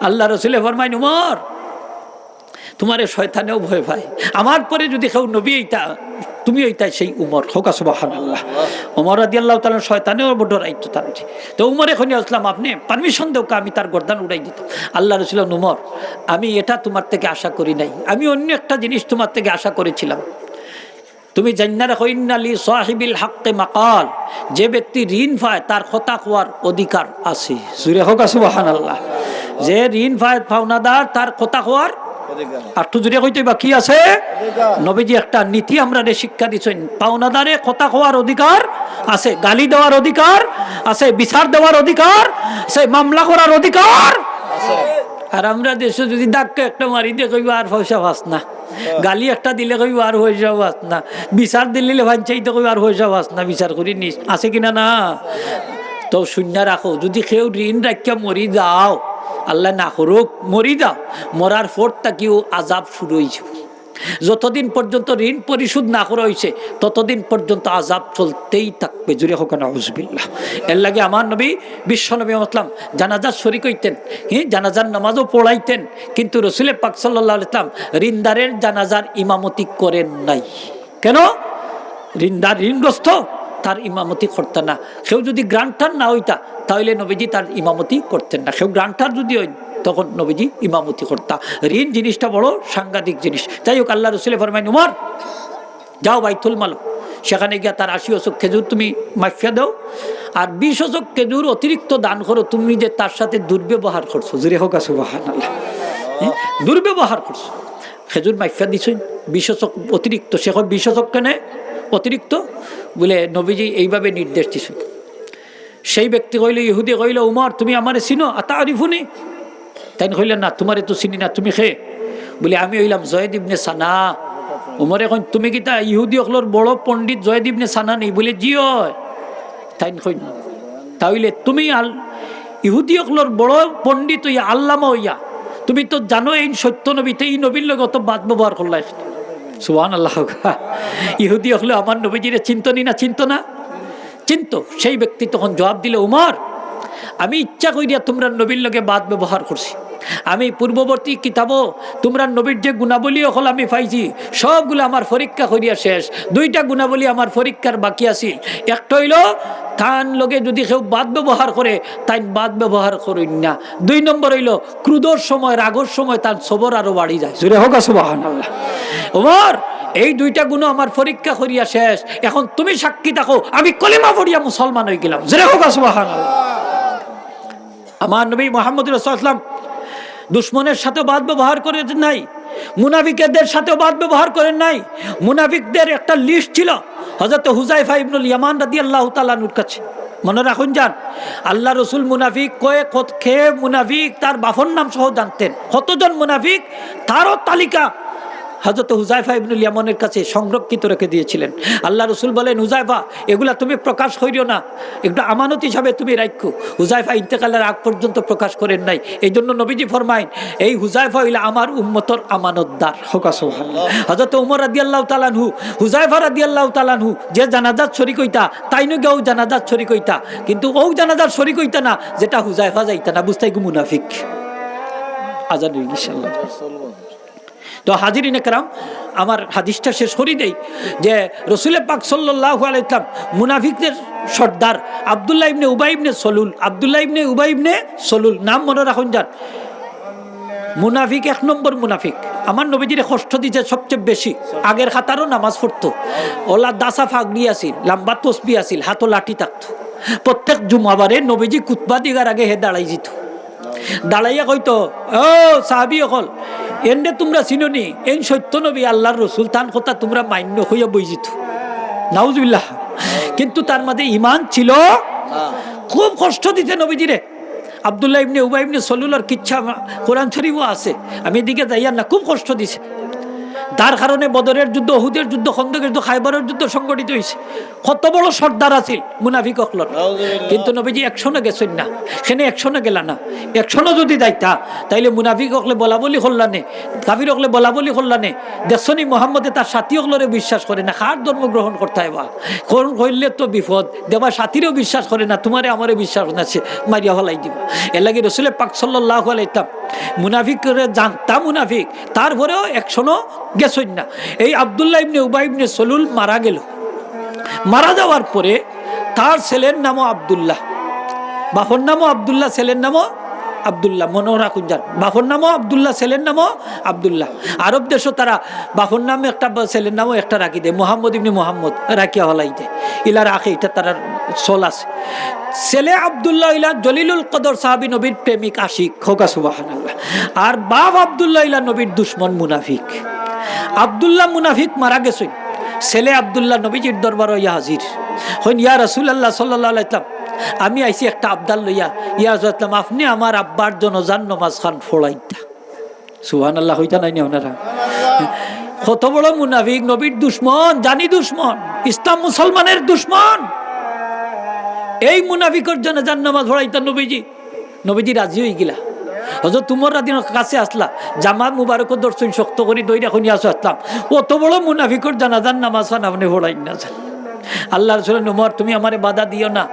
আল্লাহ রসুলে ফরমাইন উমর তোমার শয়তানেও ভয় পায়, আমার পরে যদি কেউ নবী এইটা তুমি এইটা সেই উমর হোক সুবহানাল্লাহ। উমর রাদিয়াল্লাহু তাআলা শয়তানেও বড় রাইত তার। তো উমর এখন আসলাম আপনি পারমিশন দেও আমি তার গর্দান উড়াই দিতাম। আল্লাহ রসুল উমর আমি এটা তোমার থেকে আশা করি নাই, আমি অন্য একটা জিনিস তোমার থেকে আশা করেছিলাম। তুমি জান্না রাখো ইন্নালি সাহিবিল হাক্কে মাকাল, যে ব্যক্তি ঋণ পায় তার কথা কোয়ার অধিকার আছে। জুরে হোক সুবহানাল্লাহ। যে ঋণ পায় পাওনাদার তার কথা কোয়ার একটু জুড়ে কইতে বা কি আছে? নবীজি একটা নীতি আমরা শিক্ষা দিচ্ছেন, পাওনাদারে কথা কোয়ার অধিকার আছে, গালি দেওয়ার অধিকার আছে, বিচার দেওয়ার অধিকার আছে, মামলা করার অধিকার আছে। আর আমরা দেশে যদি ডাক্কে একটা মারি দিয়ে কইবা আর পয়সা পাস না, গালি একটা দিলে কইবা আর পয়সা পাস না, বিচার দিলে ভাঞ্চাইতে কইবা আর পয়সা পাস না, বিচার করি নিস আছে কিনা না? তো শূন্য রাখো, যদি কেউ ঋণ রাখিয়া মরি যাও, আল্লাহ না করুক মরি যাও, মরার পর তাকেও আজাব শুরু হয়েছে। যতদিন পর্যন্ত ঋণ পরিশোধ না করা হয়েছে ততদিন পর্যন্ত আজাব চলতেই থাকবে। জুড়ে হোক নাউজুবিল্লাহ। এর লাগে আমার নবী বিশ্ব নবী আসলাম জানাজার শরীক হইতেন, জানাজার নামাজও পড়াইতেন, কিন্তু রসুল পাক সাল্লাল্লাহু আলাইহি ওয়াসাল্লাম ঋণদারের জানাজার ইমামতি করেন নাই। কেন? ঋণদার ঋণগ্রস্ত, তার ইমামতি করতেন না। কেউ যদি গ্রান্টার না হইতা তাহলে নবীজি তার ইমামতি করতেন না। কেউ গ্রান্টার যদি হই তখন নবীজি ইমামতি করতা। ঋণ জিনিসটা বড় সাংঘাতিক জিনিস। যাই হোক আল্লাহ রসুল ফরমাইন উমর যাও বাইতুল মাল, সেখানে গিয়া তার 80 ওসক খেজুর তুমি মাফিয়া দাও, আর 20 ওসক খেজুর অতিরিক্ত দান করো। তুমি যে তার সাথে দুর্ব্যবহার করছো, জুরে হোক সুবহানাল্লাহ, দুর্ব্যবহার করছো, খেজুর মাফিয়া দিছই 20 ওসক অতিরিক্ত। সে 20 ওসক কেন অতিরিক্ত বলে নবীজি এইভাবে নির্দেশ দিছে। সেই ব্যক্তি কইল, ইহুদি কইল উমর তুমি আমারে চিনো? আতারিফুনি? তাই কইলেন না তোমারে তো চিনি না, তুমি খে? বলে আমি হইলাম জয়েদ ইবনে সানা। উমর এখন তুমি কি তা ইহুদি অকলর বড় পণ্ডিত জয়েদ ইবনে সানা নেই? বলে জি হয়। তাই কইল তাহলে তুমি ইহুদি অকলর বড় পণ্ডিত হইয়া আল্লামা হইয়া তুমি তো জানো এই সত্য নবীতে এই নবীর লগে অত বাদ ব্যবহার করলাই। সুবহানাল্লাহ। ইহুদি হলে আমার নবীজিরে চিন্তনি না? চিন্ত না? চিন্ত। সেই ব্যক্তি তখন জবাব দিল, উমর আমি ইচ্ছা করিয়া তোমরা নবীর লগে বাদ ব্যবহার করছি। আমি পূর্ববর্তী কিতাবও তোমরা নবীর যে গুণাবলী হল আমি পাইছি, সবগুলো আমার পরীক্ষা করিয়া শেষ। 2টা গুণাবলী আমার পরীক্ষার বাকি আছিল। একটা হইল তান লগে যদি কেউ বাদ ব্যবহার করে তাই বাদ ব্যবহার করেন না। 2 নম্বর হইল ক্রোধর সময় রাগর সময় তার সবর আরো বাড়ি যায়। জুরে হোক সুবহানাল্লাহ। ওমর এই 2টা গুণ আমার পরীক্ষা করিয়া শেষ, এখন তুমি সাক্ষী থাকো আমি কলিমা পড়িয়া মুসলমান হয়ে গেলাম। জুরে হোক সুবহানাল্লাহ। আমার নবী মুহাম্মদ রাসূলুল্লাহ সাল্লাল্লাহু আলাইহি ওয়াসাল্লাম দুশ্মনের সাথে বাদ ব্যবহার করেন নাই, মুনাফিকদের সাথে বাদ ব্যবহার করেন নাই। মুনাফিকদের একটা লিস্ট ছিল হযরত হুযায়ফা ইবনুল ইয়ামান রাদিয়াল্লাহু তাআলা আনহুর কাছে। মনে রাখুন যান, আল্লাহ রসুল মুনাফিক খেয়ে মুনাফিক তার বাফর নাম সহ জানতেন। কতজন মুনাফিক তারও তালিকা হযরত হুযায়ফা ইবনুল ইয়ামানের কাছে সংরক্ষিত রেখে দিয়েছিলেন। আল্লাহ রসুল বলেন, হুযায়ফা এগুলা তুমি প্রকাশ করিও না, একটু আমানত হিসাবে তুমি রাখো। হুযায়ফা ইন্তেকালের আগ পর্যন্ত প্রকাশ করেন নাই। এই জন্য নবীজি ফরমাইন, এই হুযায়ফা হইলা আমার উম্মতর আমানতদার। হযরত উমর রাদিয়াল্লাহু তাআলা আনহু, হুযায়ফা রাদিয়াল্লাহু তাআলা আনহু যে জানাজাত শরীক হইতা তাইনো গেও জানাজাত শরীক হইতা, কিন্তু ও জানাজাত শরীক হইতা না যেটা হুযায়ফা যাইতা না, বুঝতাই গো মুনাফিক। আজান ইনশাআল্লাহ। তো হাজিরিনে কেরাম, আমার হাদিসটা শেষ করি দেই যে রসুল পাক সাল্লাল্লাহু আলাইহি ওয়াসাল্লাম মুনাফিকদের সর্দার আব্দুল্লাহ ইবনে উবাই ইবনে সলুল, আব্দুল্লাহ ইবনে উবাই ইবনে সলুল নাম মনে রাখুন যান। মুনাফিক 1 নম্বর মুনাফিক। আমার নবীজির কষ্ট দিতে সবচেয়ে বেশি। আগের খাতারও নামাজ পড়তো, ওলা দাসা ফাগড়ি আছিল, লম্বা তসবি আছিল, হাতও লাঠি থাকতো। প্রত্যেক জুমাবারে নবীজি খুতবা দিগার আগে হে দাঁড়াই যেত। দাঁড়াইয়া কইতো, ও সাহাবী হল এন্ডে তোমরা চিনোনি এই সত্য নবী আল্লাহর রসুল, তান কথা তোমরা মান্য হইয়া বই যেত। নাউজুবিল্লাহ। কিন্তু তার মধ্যে ইমান ছিল। খুব কষ্ট দিতে নবীজিরে। আব্দুল্লাহ ইবনে উবাই ইবনে সলুলের কিচ্ছা কোরআন শরীফও আছে, আমি এদিকে যাইয়ার না। খুব কষ্ট দিছে। তার কারণে বদরের যুদ্ধ, উহুদের যুদ্ধ, খন্দকের যুদ্ধ, খায়বরের যুদ্ধ সংগঠিত হয়েছে। কত বড় সর্দার আছিল মুনাফিক অকলর, কিন্তু নবীজি একশনে গেছেন না। সেনে একশনে গেলা না। একশনে যদি যাইতা তাইলে মুনাফিক অকলে বলা বলি করলানে, কাফির অকলে বলা বলি করলানে। দেখছনি মোহাম্মদে তার সাথী অকলরে বিশ্বাস করে না, কার ধর্ম গ্রহণ করতে হয় বা করলে তো বিপদ। দেবা সাথীরও বিশ্বাস করে না, তোমারে আমারে বিশ্বাস না, মারিয়া হলাই দিব। এর লাগে রসুল পাক সাল্লাল্লাহু আলাইহি ওয়াসাল্লাম মুনাফিক করে জানতা মুনাফিক, তারপরেও একশনও গেছই না। এই আব্দুল্লাহ ইবনে উবাই ইবনে সলুল মারা গেল। মারা যাওয়ার পরে তার ছেলের নামও আব্দুল্লাহ, বাপর নামও আব্দুল্লাহ, ছেলের নামও আব্দুল্লাহ। মনে রাখুন যান, বাপর নামও আব্দুল্লাহ, ছেলের নামও আব্দুল্লাহ। আরব দেশও তারা বাপর নামে একটা, ছেলের নামও একটা রাখি দেয়, মোহাম্মদ ইবনে মোহাম্মদ রাখিয়া হলাই দেয়, ইলা রাখে, এটা তারা চল আছে। ছেলে আব্দুল্লাহ ইলা জলিলুল কদর সাহাবী, নবীর প্রেমিক আশিক, হোকা সুবহানাল্লাহ। আর বাপ আব্দুল্লাহ ইলা নবীর দুশ্মন মুনাফিক। আব্দুল্লাহ মুনাফিক মারা গেছে, ছেলে আব্দুল্লাহ নবীজির দরবার ইয়া হাজির হইন, ইয়া রাসূলুল্লাহ সাল্লাল্লাহু আলাইহি ওয়াসাল্লাম, আমি আইছি একটা আবদাল লইয়া, ইয়া রাসূলুল্লাহ আপনি আমার আব্বার জনজান নামাজ খান ফড়াইতা। সুবহানাল্লাহ হইতা নাই নি আপনারা? কত বড় মুনাফিক, নবীর দুশ্মন, জানি দুশ্মন, ইসলাম মুসলমানের দুশ্মন। এই মুনাফিকের জনজান নামাজ ফড়াইতা নবীজি রাজি হয়ে গিলা। হযরত উমর রাদিয়াল্লাহু কাছে আসলা, জামা মুবারক দর্শন শক্ত করে দইরা খুনি আসলাম, অত বড় মুনাফিকের জানাজার নামাজ খান আপনি ফড়াইন না যান। আল্লাহ রাসূল, উমর তুমি আমারে বাধা দিও না,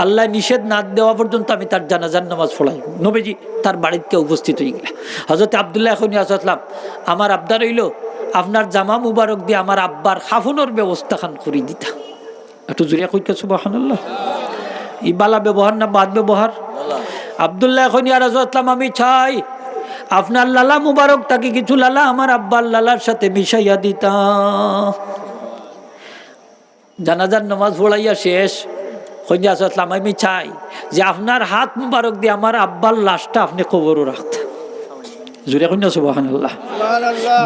আল্লাহ নিষেধ না দেওয়া পর্যন্ত আমি তার জানাজার নামাজ পড়াই। নবীজি তার বাড়িতে উপস্থিত হয়ে গেল। হযরত আব্দুল্লাহ খুনি আসলাম, আমার আবদার হইল আপনার জামা মুবারক দিয়ে আমার আব্বার খাফনের ব্যবস্থা খান করে দিতা। একটু জুড়িয়া কইতা সুবহানাল্লাহ। ই বালা ব্যবহার না বাদ ব্যবহার? আব্দুল্লাহ এখন ইয়া রাসূলুল্লাহ আমি চাই আপনার লালা মুবারক তাকে কিছু লালা আমার আব্বার লালার সাথে মিশাইয়া দিতা। জানাজার নামাজ পড়াইয়া শেষ কইয়া রাসূলুল্লাহ আমি চাই যে আপনার হাত মুবারক দিয়ে আমার আব্বার লাশটা আপনি কবরে রাখতে। জুড়ে কইনা সুবহানাল্লাহ।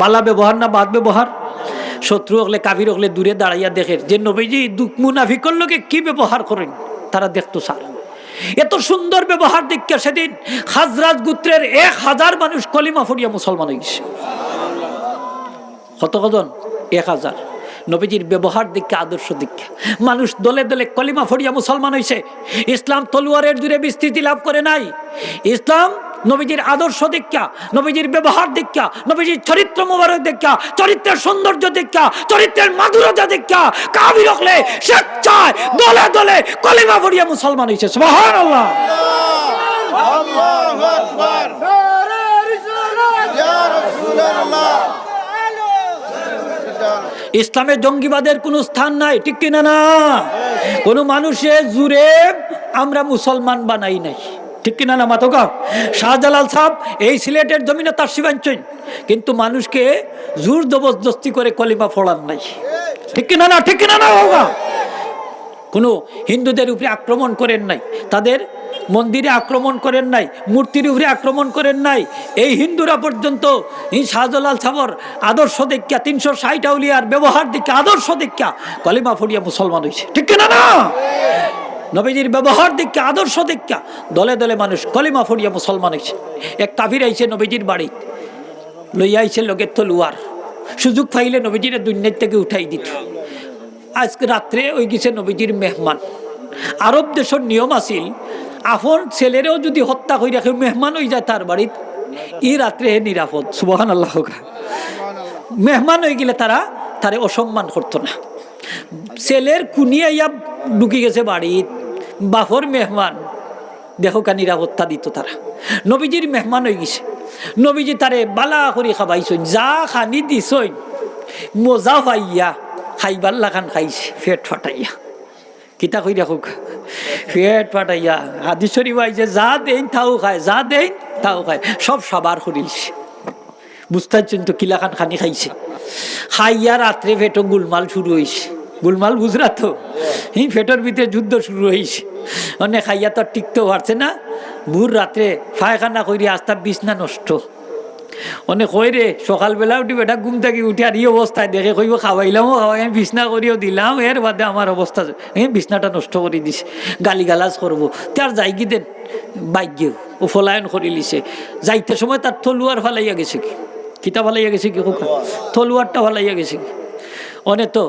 বালা ব্যবহার না বাদ ব্যবহার? শত্রু হলে কাফির হলে দূরে দাঁড়াইয়া দেখে যে নবীজি মুনাফিকের লোকে কি ব্যবহার করেন, তারা দেখতো স্যার। এত সুন্দর ব্যবহার দেখে সেদিন খাজরাজ গোত্রের 1000 মানুষ কলিমা পড়িয়া মুসলমান হয়ে গেছে। কতজন? 1000। নবীজির ব্যবহার দেখে, আদর্শ দেখে মানুষ দলে দলে কলিমা পড়িয়া মুসলমান হয়েছে। ইসলাম তলোয়ারের জুড়ে বিস্তৃতি লাভ করে নাই। ইসলাম নবীজির আদর্শ দেখা, নবীজির ব্যবহার দেখা, নবীজির চরিত্র মোবারক দেখা, চরিত্রের সৌন্দর্য দেখা, চরিত্রের মাধুরতা দেখা কাফির হলে স্বেচ্ছায় দলে দলে কলিমা পড়িয়া মুসলমান হয়েছে। সুবহানাল্লাহ। আল্লাহু আকবার। নারে রিসালাত ইয়া রাসূলুল্লাহ। ইসলামে জঙ্গিবাদের কোনো স্থান নাই, ঠিক কিনা না? কোন মানুষের জুড়ে আমরা মুসলমান বানাই নাই, ঠিক কিনা না মাতকা? শাহজালাল সাহেব এই সিলেটের জমিনে তার শিবাঞ্চন, কিন্তু মানুষকে জোর জবরদস্তি করে কলিমা পড়ান নাই, ঠিক কিনা না? ঠিক কিনা না হোগা? কোনো হিন্দুদের উপরে আক্রমণ করেন নাই, তাদের মন্দিরে আক্রমণ করেন নাই, মূর্তির উপরে আক্রমণ করেন নাই। এই হিন্দুরা পর্যন্ত এই শাহজালাল সাবর আদর্শ দেখা, 360 আউলিয়ার ব্যবহার দেখা, আদর্শ দেখা কলিমা পড়িয়া মুসলমান হয়েছে, ঠিক কিনা না? নবীজির ব্যবহার দেখা, আদর্শ দেখা দলে দলে মানুষ কলিমা পড়িয়া মুসলমান হয়েছে। এক কাফির আইছে নবীজির বাড়ি, লইয়া আইছে লগের তলোয়ার, সুযোগ পাইলে নবীজির দুনিয়ার থেকে উঠাই দিত। আজকে রাত্রে ওই গেছে নবীজির মেহমান। আরব দেশের নিয়ম আছিল আপন ছেলেরেও যদি হত্যা করে রাখে মেহমান হয়ে যায় তার বাড়িতে, এই রাত্রে নিরাপদ। সুবহানাল্লাহ। মেহমান হয়ে গেলে তারে অসম্মান করতো না। ছেলের কুনিয়া ইয়া ঢুকে গেছে বাড়িত, বাপর মেহমান, দেখো কা নিরাপত্তা দিত তারা। নবীজির মেহমান হয়ে গেছে, নবীজি তারে বালা করে খাবাইছেন, যা খানি দিছেন মজা পাইয়া খাইবার লাখান খাইছে পেট ফাটাইয়া। কিতা কই রাখুক পেট ফাটাইয়া। হাদিস শরীফ আইছে যা দেন তাও খায়, যা দেন তাও খায়, সব সাবার করিলছে। বুঝতে পারছেন তো কিলাখান খানি খাইছে। খাইয়া রাত্রে পেটো গুলমাল শুরু হয়েছে। গুলমাল বুঝরা তো, এই পেটের ভিতরে যুদ্ধ শুরু হয়েছে। অনেক খাইয়া তো টিকতেও পারছে না। ভোর রাত্রে পায়খানা করি আস্তা বিছনা নষ্ট। অনেক কই রে সকালবেলা উঠি বেটা ঘুম থেকে উঠে আর এই অবস্থায় দেখে কইব খাওয়াইলামও খাওয়াই, আমি বিছনা করিও দিলাম, এর বাদে আমার অবস্থা বিছনাটা নষ্ট করে দিছে, গালিগালাজ করবো। তার যাই কি দেন বাইক ও ফলায়ন করে লিছে। যাইতে সময় তার তলুয়ার ফালাইয়া গেছে কি, কিতা ফালাইয়া গেছে কি, তলুয়ারটা ফালাইয়া গেছে কি। অনেক তো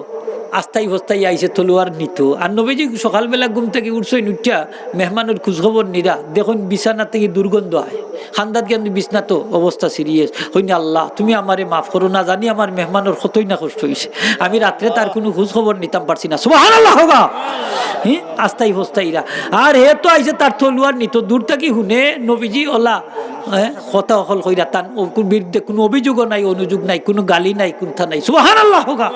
আস্তাই বস্তাই আইসে তলোয়ার নিত। আর নবীজি সকালবেলা ঘুম থেকে উঠছই নুটা মেহমানের খোঁজখবর নিরা দেখুন বিছানা থেকে দুর্গন্ধ হয়, খান্দাত জ্ঞান বিছনা তো অবস্থা সিরিয়াস হইনি। আল্লাহ তুমি আমারে মাফ করো, না জানি আমার মেহমানের কতই না কষ্ট হয়েছে, আমি রাত্রে তার কোনো খোঁজখবর নিতাম পারছি না। সুবহানাল্লাহ হোগা। হ্যাঁ আস্তাই বস্তাইরা। আর হে তো আইসে তার তলোয়ার নিত, দূর থেকে শুনে নবীজি ওলা কথা অকল কইরা তার বিরুদ্ধে কোনো অভিযোগও নাই, অনুযোগ নাই, কোনো গালি নাই, কুন্থা নাই। সুবহানাল্লাহ হোগা।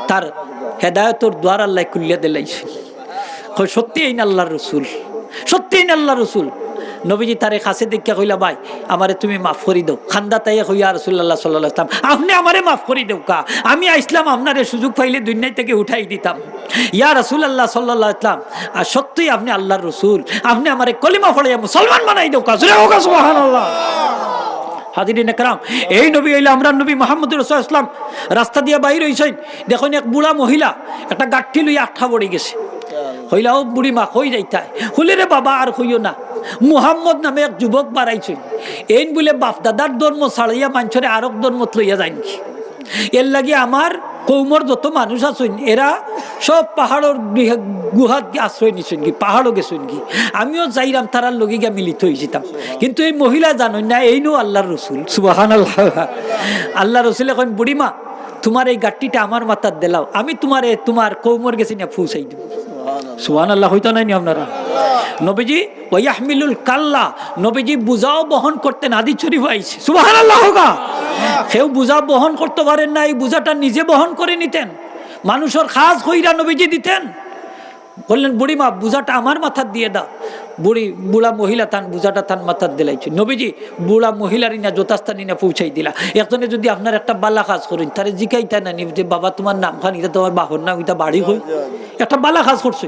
তার হেদায়তর দ্বার আল্লাহ খুলিয়া দিলাইছে। সত্যি এই আল্লাহর রসুল, সত্যি এই আল্লাহর রসুল। নবীজি তারে কাছে দেখিয়া কইলা ভাই আমারে তুমি মাফ করি দাও। খান্দা তাইয়া কইয়া রাসূলুল্লাহ সাল্লাল্লাহু আলাইহি ওয়াসাল্লাম আপনি আমারে মাফ করি দাও কা, আমি আইসলাম আপনারে সুযোগ পাইলে দুনিয়া থেকে উঠাই দিতাম। ইয়া রাসূলুল্লাহ সাল্লাল্লাহু আলাইহি ওয়াসাল্লাম আর সত্যি আপনি আল্লাহর রসুল, আপনি আমারে কলিমা পড়াইয়া মুসলমান বানাই দাও কা। সুবহানাল্লাহ। হাজিরিন একরাম, এই নবী হইলে আমরা নবী মুহাম্মদ রাসূলুল্লাহ সাল্লাল্লাহু আলাইহি ওয়াসাল্লাম রাস্তা দিয়ে বাইর হইছেন, দেখুন এক বুড়া মহিলা একটা গাঠি লইয়া আঠা পড়ে গেছে। হইলাও বুড়ি মা কই যাইতাই, হইলে রে বাবা আর কইও না, মুহাম্মদ নামে এক যুবক বাড়াইছেন, এই বলে বাপ দাদার ধর্ম ছাড়াইয়া মানুষের আরব ধর্ম লইয়া যায় নাকি। এর লাগে আমার কৌমর যত মানুষ আছেন এরা সব পাহাড়ের গুহাত আশ্রয় নিছেন কি, পাহাড়ও গেছেন কি, আমিও যাইরাম তারার লগে গিয়া মিলিত হয়েছিতাম। কিন্তু এই মহিলা জানেন না এই নো আল্লাহর রসুল। সুবহানাল্লাহ। আল্লাহ রসুল এখন বুড়িমা তোমার এই গাঠটিটা আমার মাথার দিলাও, আমি তোমার কৌমর গেছি না পৌঁছাই দেব। সুবহানাল্লাহ হইতো নাই নি আপনারা। নবীজি ওয়াহমিলুল কাল্লা, নবীজি বুঝাও বহন করতেন, হাদিস শরীফ আইছে। সুবহানাল্লাহ হোগা। কেউ বুঝা বহন করতে পারেন না, এই বুঝাটা নিজে বহন করে নিতেন, মানুষের খাস কইরা নবীজি দিতেন। বললেন বুড়িমা বুঝাটা আমার মাথার দিয়ে দাও। বুড়া মহিলা তান বুঝাটা তান মাথার দিলাইছে। নবীজি বুড়া মহিলারই না জোতাস্তানি না পৌঁছাই দিলা। একজনে যদি আপনার একটা বালা কাজ করেন তারে জিকাইতা না নি যে বাবা তোমার নাম খান, এটা তোমার বাহর নাম, এটা বাড়ি হই, একটা বালা কাজ করছে।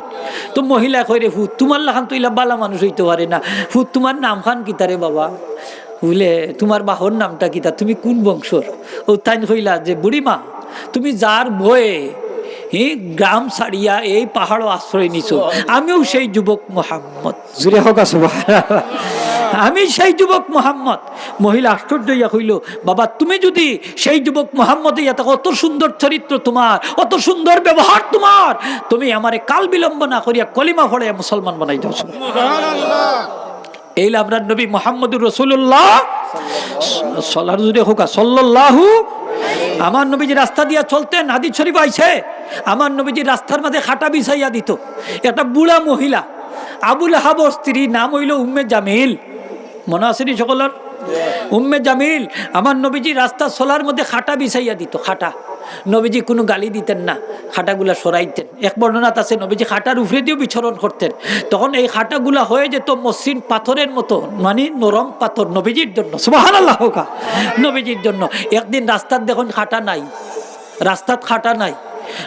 তো মহিলা কইরে ফুত তোমার লাখান তো ইলা বালা মানুষ হইতে পারে না, ফুত তোমার নাম খান কি তারে বাবা, বুঝলে তোমার বাহর নামটা কিতা, তুমি কোন বংশর। ও তাই কইলা যে বুড়িমা তুমি যার ভয়ে গ্রাম ছাড়িয়া এই পাহাড়ও আশ্রয় নিছো, আমিও সেই যুবক মুহাম্মদ। জুড়ে হোক সুবহানাল্লাহ। আমি সেই যুবক মুহাম্মদ। মহিলা আশ্চর্য হইয়া কইল বাবা তুমি যদি সেই যুবক মুহাম্মদ হইয়া থাকো, অত সুন্দর চরিত্র তোমার, অত সুন্দর ব্যবহার তোমার, তুমি আমারে কাল বিলম্ব না করিয়া কলিমা পড়াইয়া মুসলমান বানাই দাও। সুবহানাল্লাহ। এই আমরা নবী মুহাম্মদুর রাসূলুল্লাহ সাল্লাল্লাহু। আমার নবীজি রাস্তা দিয়া চলতেন, হাদিস শরীফ আইছে, আমার নবীজি রাস্তার মাঝে খাটা বিছাইয়া দিত। একটা বুড়া মহিলা, আবুল আহাবর স্ত্রী, নাম হইল উম্মে জামিল, মনে আছে নি সকলের? উম্মে জামিল আমার নবীজি রাস্তা চলার মধ্যে খাটা বিছাইয়া দিত। খাটা, নবীজি কোনো গালি দিতেন না, খাটাগুলা সরাইতেন। এক বর্ণনাত আছে নবীজি খাটার উপরে দিয়েও বিচরণ করতেন, তখন এই খাটাগুলা হয়ে যেত মসৃণ পাথরের মতো, মানে নরম পাথর নবীজির জন্য। সুবহানাল্লাহ। নবীজির জন্য। একদিন রাস্তার দেখুন খাটা নাই, রাস্তার খাটা নাই,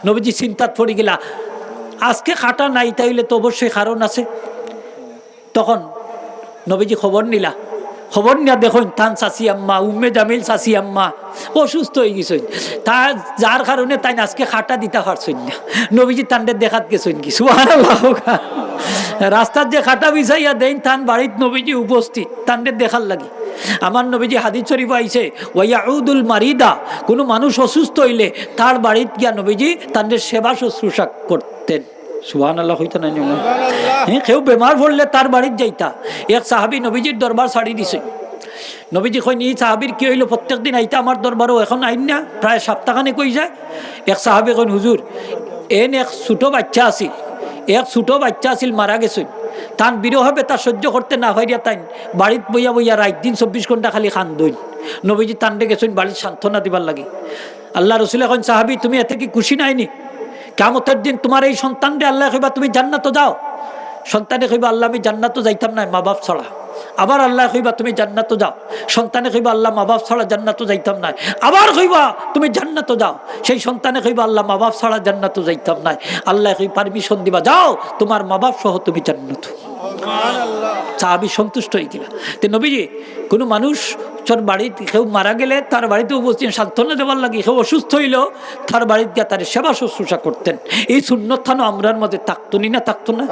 নবীজি চিন্তাত পড়ে গেলা আজকে খাটা নাই, তাইলে তো অবশ্যই কারণ আছে। তখন নবীজি খবর নিলা, খবর নিয়া দেখুন তান চাচি আম্মা উম্মে জামিল চাচি আম্মা অসুস্থ হয়ে গেছেন, তার যার কারণে তাই আজকে খাটা দিতে পারছেন না। নবীজি তান্ডের দেখাত গেছেন কি। সুবহানাল্লাহ। রাস্তার যে খাটা বিছাইয়া দেন তান বাড়িত নবীজি উপস্থিত, তান্ডের দেখার লাগে। আমার নবীজি হাদিস শরীফ আইছে ওয়ায়াউদুল মারিদা, কোনো মানুষ অসুস্থ হইলে তার বাড়িত গিয়া নবীজি তান্ডের সেবা শুশ্রূষা করতেন। সুবহানাল্লাহ হইতো না? হ্যাঁ, কেউ বেমার পড়লে তার বাড়ির যাইতা। এক সাহাবী নবীজির দরবার ছাড়ি দিছে। নবীজি কইন এই সাহাবীর কি হইলো, প্রত্যেক দিন আইতা আমার দরবারও, এখন আইন না, প্রায় সপ্তাহখানে কই যায়। এক সাহাবী কইন হুজুর এন এক ছোটো বাচ্চা আছিল, মারা গেছে, তান বিরহ বেতা সহ্য করতে না হইয়া তাই বাড়িত বইয়া বইয়া রাত দিন 24 ঘন্টা খালি খান দইন। নবীজি তান্ডে গেছেন বাড়ির সান্ত্বনা দিবার লাগে। আল্লাহ রসুল এখন সাহাবী তুমি এতে কি খুশি নাইনি? কিয়ামতের দিন তোমার এই সন্তানরে আল্লাহ কইবা তুমি জান্নাতে যাও, সন্তানে কইবা আল্লাহ আমি জান্নাতে যাইতাম না মা বাপ ছাড়া। আবার আল্লাহ কইবা তুমি জান্নাতে যাও, সন্তানে কইবা আল্লাহ মা বাপ ছাড়া জান্নাতে যাইতাম না। আবার কইবা তুমি জান্নাতে যাও, সেই সন্তানে কইবা আল্লাহ মা বাপ ছাড়া জান্নাতে যাইতাম না। আল্লাহ কই পারমিশন দিবা যাও তোমার মা বাপ সহ তুমি জান্নাত। সাহাবী সন্তুষ্ট হয়ে গেলা। তো নবীজি কোনো মানুষ চর বাড়িতে কেউ মারা গেলে তার বাড়িতে উপস্থিত সান্ত্বনা দেওয়ার লাগে, কেউ অসুস্থ হইল তার বাড়িতে গিয়ে তার সেবা শুশ্রূষা করতেন। এই সুন্নত থানো আমরার মধ্যে থাকতো নি না থাকতো না?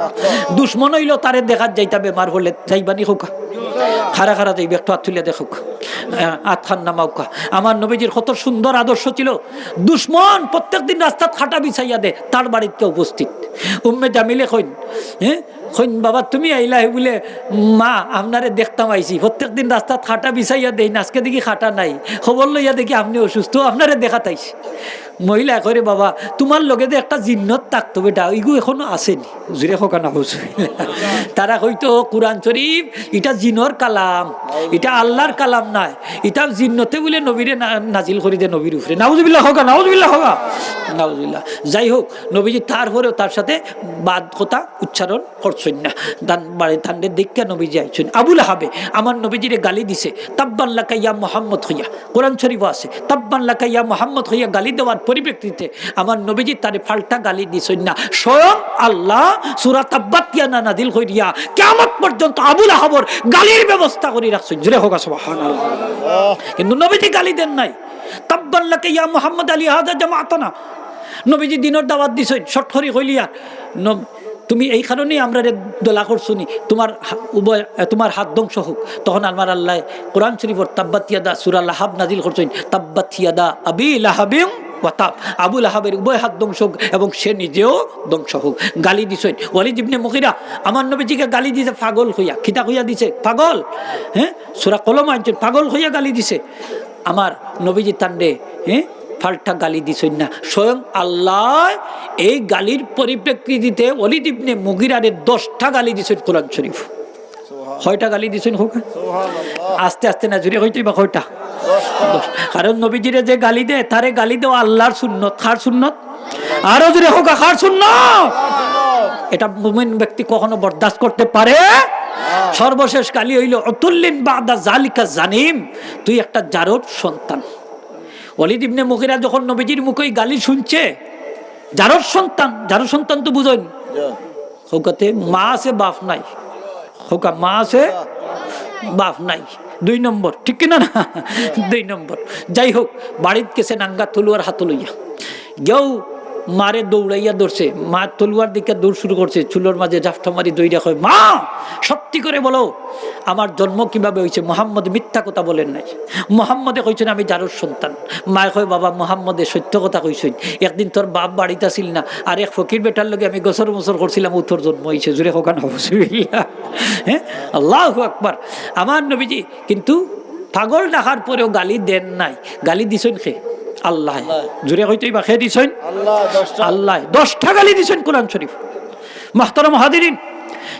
দুশ্মন হইল তারে দেখাত যাইতা বেমার হলে যাইবানি হোকা, খারা খারা যাইবে, একটু হাত তুলে দেখুক, হাত খান নামাউকা। আমার নবীজির কত সুন্দর আদর্শ ছিল। দুশ্মন প্রত্যেকদিন রাস্তা খাটা বিছাইয়া দে, তার বাড়িতে উপস্থিত। উম্মে জামিলে কইন, হ্যাঁ কইন বাবা তুমি আইলা বলে, মা আপনারে দেখতাম আইছি, প্রত্যেকদিন রাস্তা খাটা বিছাইয়া দেই, আজকে দেখি খাটা নাই, খবর লইয়া দেখি আপনি অসুস্থ, আপনারে দেখাতাইছি। মহিলা করে বাবা তোমার লগে যে একটা জিন্নত থাকতো বেটা, ওইগু এখনো আসেনি, জুড়ে খোকানা হচ্ছে। তারা হয়তো কোরআন শরীফ এটা জিনর কালাম, এটা আল্লাহর কালাম নাই, এটা জিন্নতে বলে নবীরে নাজিল করি দে নবীর উপরে। নাউজুবিল্লাহ হোকা, নাউজুবিল্লাহ হোকা, নাউজুবিল্লাহ। যাই হোক, নবীজি তারপরেও তার সাথে বাদ কথা উচ্চারণ করছেন না। বাড়ি ঠান্ডের দিককে নবীজি আইছেন। আবুল আহাবে আমার নবীজিরে গালি দিছে, তাব্বান লাকা ইয়া মুহাম্মদ হইয়া, কোরআন শরীফ আছে তাব্বান লাকা ইয়া মুহাম্মদ হইয়া গালি দেওয়ার পরিপ্রেক্ষিতে আমার নবীজি তারে ফাল্টা গালি দিছেন না। স্বয়ং আল্লাহ সূরা তাব্বাত ইয়ানা নাযিল কইরিয়া কিয়ামত পর্যন্ত আবুল আহাবর গালির ব্যবস্থা করে রাখছেন। জোরে হোক সুবহানাল্লাহ। কিন্তু নবীজি গালি দেন নাই। তাব্বান লাকা ইয়া মুহাম্মদ আলী হাযা জামাআতানা, নবীজি দিনের দাওয়াত দিছেন শর্টখরি কইলিয়া, তুমি এই কারণেই আমরা দোলা করছুনি, তোমার হাত ধ্বংস হোক। তখন আমার আল্লাহ কোরআন শরীফের তাব্বাত ইয়াদা সূরা লাহাব নাজিল করছেন, তাব্বাত ইয়াদা আবি লাহাবিন ওয়া তাব, আবু লাহাবের উভয় হাত ধ্বংস হোক এবং সে নিজেও ধ্বংস হোক। গালি দিছেন ওয়ালিদ ইবনে মুগীরা আমার নবীজিকে গালি দিছে পাগল হইয়া, খিতা হইয়া দিছে পাগল, হ্যাঁ সূরা কলম আনছেন, পাগল হইয়া গালি দিছে আমার নবীজি তান্ডে, হ্যাঁ ফাল্টা গালি দিছেন না। স্বয়ং আল্লাহ এই গালির পরিপ্রেক্ষিতে ওয়ালিদ ইবনে মুগীরারে 10টা গালি দিছেন কোরআন শরীফ। কয়টা গালি দিছেন হোক? আস্তে আস্তে না জুড়ে হইতেই বা কয়টা? কারণ নবীজিরে যে গালি দেয় তারে গালি দেওয়া আল্লাহর সুন্নত। কার সুন্নত? আরো জুড়ে হোক, কার সুন্নত? এটা মুমিন ব্যক্তি কখনো বরদাস্ত করতে পারে? সর্বশেষ গালি হইল উতুল্লিন বাদা জালিকা জানিম, তুই একটা জারদ সন্তান। ওয়ালিদ ইবনে মুগীরা যখন নবীজির মুখে গালি শুনছে, জারদ সন্তান, জারদ সন্তান তো বুঝেন, হোকাতে মা আছে বাপ নাই, হোকা মা আছে বাপ নাই, 2 নম্বর, ঠিক কিনা না? 2 নম্বর। যাই হোক, বাড়িতে গেছে নাঙ্গা তলুয়ার হাত লইয়া, গেও মারে দৌড়াইয়া ধরছে, মা তলুয়ার দিকে দৌড় শুরু করছে, চুলোর মাঝে জাফটা মারি দৌড়া কয়, মা সত্যি করে বলো আমার জন্ম কিভাবে হয়েছে? মোহাম্মদ মিথ্যা কথা বলেন নাই, মোহাম্মদে কইছেন আমি জারুর সন্তান। মায় কয়, বাবা মোহাম্মদে সত্য কথা কইছেন, একদিন তোর বাপ বাড়িতে আসিল না, আর এক ফকির বেটার লগে আমি গোসর মোসর করছিলাম, ও তোর জন্ম হয়েছে। জুড়ে হোকান হবসবিল্লাহ, হ্যাঁ আল্লাহু আকবার। আমার নবীজি কিন্তু পাগল ডাকার পরেও গালি দেন নাই। গালি দিছেন কে? আল্লাহ। জুড়ে হইতেই বা খেয়ে দিছেন আল্লাহ। 10টা গালি দিছেন কোরআন শরীফ। মুহতারাম হাজিরিন,